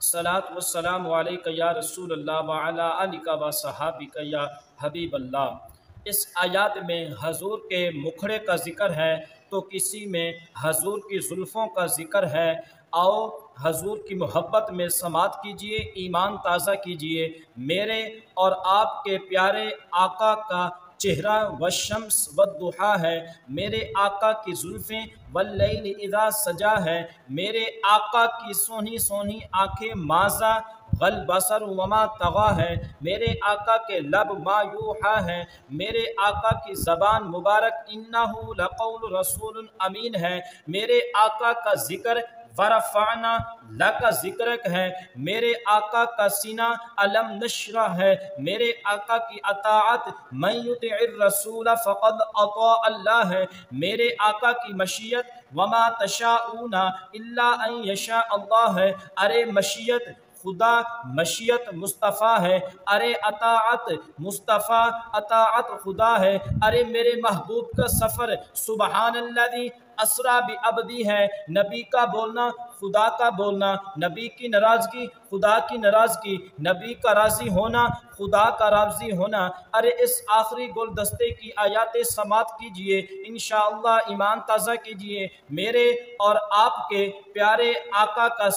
सलात वस्सलाम अलैका या रसूल अल्लाह व अला आलिका व सहाबिका या हबीब अल्लाह। इस आयत में हजूर के मुखड़े का ज़िक्र है तो किसी में हजूर की जुल्फ़ों का ज़िक्र है। आओ हजूर की मोहब्बत में समात कीजिए, ईमान ताज़ा कीजिए। मेरे और आपके प्यारे आका का चेहरा व शम्स व दुहा है, मेरे आका की जुल्फ़ें वल्लैल इज़ा सजा है, मेरे आका की सोनी सोनी आँखें माज़ा गल बसर वमा तगा है, मेरे आका के लब मायूहा है, मेरे आका की ज़बान मुबारक इन्नहु लक़ौल रसूल अमीन है, मेरे आका का ज़िक्र वरफ़अना लका ज़िक्रक है, मेरे आका का सीना अलम नशरा है, मेरे आका की अताअत मन युतिइर रसूल फ़क़द अता अल्लाह है, मेरे आका की मशीयत वमा तशाऊना इल्ला अन यशा अल्लाह है। अरे मशीयत खुदा, मशीयत मुस्तफ़ा है, अरे अताअत मुस्तफ़ा, अताअत खुदा है। अरे मेरे महबूब का सफ़र सुबहानल्लज़ी असरा बि अब्दी है। नबी का बोलना खुदा का बोलना, नबी की नाराज़गी खुदा की नाराज़गी, नबी का राज़ी होना खुदा का राज़ी होना। अरे इस आखिरी गुलदस्ते की आयातें समात कीजिए, इंशाअल्लाह ईमान ताज़ा कीजिए। मेरे और आपके प्यारे आका का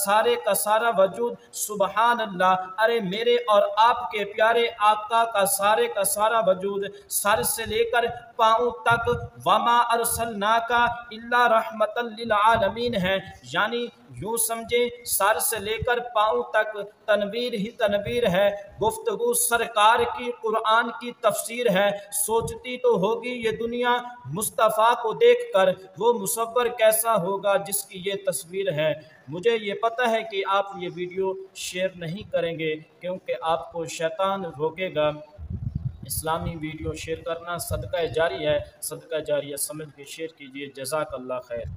सारा वजूद सुबहान अल्लाह। अरे मेरे और आपके प्यारे आका का सारा वजूद सर से लेकर पाँव तक वमा अरसलनाका इल्ला रहमतल लिल आलमीन है। यानी यूँ समझे सर से लेकर पाँव तक तनवीर ही तनवीर है। गुफ्तगू सरकार की कुरान की तफसीर है। सोचती तो होगी ये दुनिया मुस्तफ़ा को देखकर वो मुसव्वर कैसा होगा जिसकी ये तस्वीर है। मुझे ये पता है कि आप ये वीडियो शेयर नहीं करेंगे क्योंकि आपको शैतान रोकेगा। इस्लामी वीडियो शेयर करना सदका जारी है, सदका जारिया समझ के शेयर कीजिए। जज़ाकल्लाह खैर।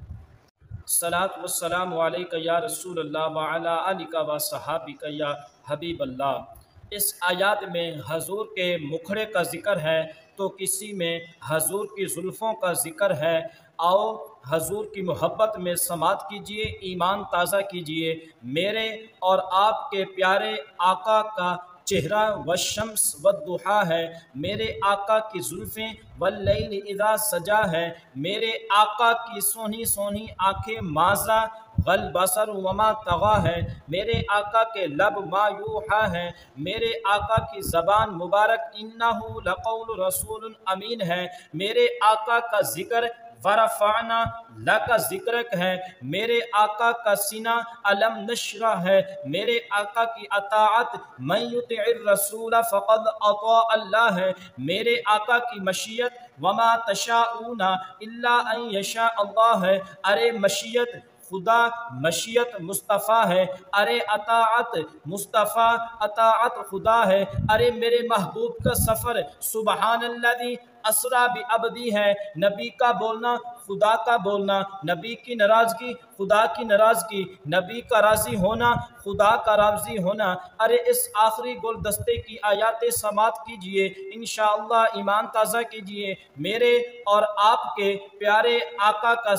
सलात वस्सलाम अलैका या रसूल अल्लाह व अला आलिका व सहाबिका या हबीब अल्लाह। इस आयत में हजूर के मुखड़े का ज़िक्र है तो किसी में हजूर की जुल्फ़ों का ज़िक्र है। आओ हजूर की मोहब्बत में समात कीजिए, ईमान ताज़ा कीजिए। मेरे और आपके प्यारे आका का चेहरा व शम्स व दुहा है, मेरे आका की जुल्फ़ें वल्लैल इज़ा सजा है, मेरे आका की सोनी सोनी आँखें माज़ा गल बसर वमा तगा है, मेरे आका के लब मायूहा है, मेरे आका की ज़बान मुबारक इन्नहु लक़ौल रसूल अमीन है, मेरे आका का ज़िक्र वरफ़अना लका ज़िक्रक है, मेरे आका का सीना अलम नशरा है, मेरे आका की अताअत मन युतिइर रसूल फ़क़द अता अल्लाह है, मेरे आका की मशीयत वमा तशाऊना इल्ला अन यशा अल्लाह है। अरे मशीयत खुदा, मशीयत मुस्तफ़ा है, अरे अताअत मुस्तफ़ा, अताअत खुदा है। अरे मेरे महबूब का सफ़र सुबहानल्लज़ी असरा बि अब्दी है। नबी का बोलना खुदा का बोलना, नबी की नाराज़गी खुदा की नाराज़गी, नबी का राज़ी होना खुदा का राज़ी होना। अरे इस आखिरी गुलदस्ते की आयातें समात कीजिए, इंशाअल्लाह ईमान ताज़ा कीजिए। मेरे और आपके प्यारे आका का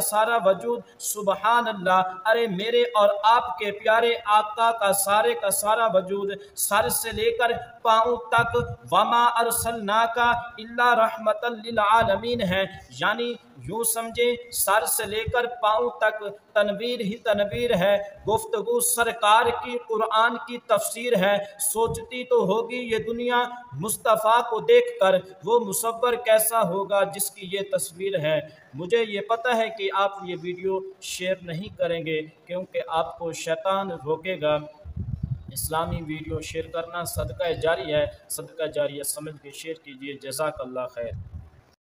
सारा वजूद सुबहान अल्लाह। अरे मेरे और आपके प्यारे आका का सारा वजूद सर से लेकर पाँव तक वमा अरसलनाका इल्ला रहमतल लिल आलमीन है। यानी यूँ समझे सर से लेकर पाँव तक तनवीर ही तनवीर है। गुफ्तगू सरकार की कुरान की तफसीर है। सोचती तो होगी ये दुनिया मुस्तफ़ा को देखकर वो मुसव्वर कैसा होगा जिसकी ये तस्वीर है। मुझे ये पता है कि आप ये वीडियो शेयर नहीं करेंगे क्योंकि आपको शैतान रोकेगा। इस्लामी वीडियो शेयर करना सदका जारी है, सदका जारिया समझ के शेयर कीजिए। जज़ाकल्लाह खैर।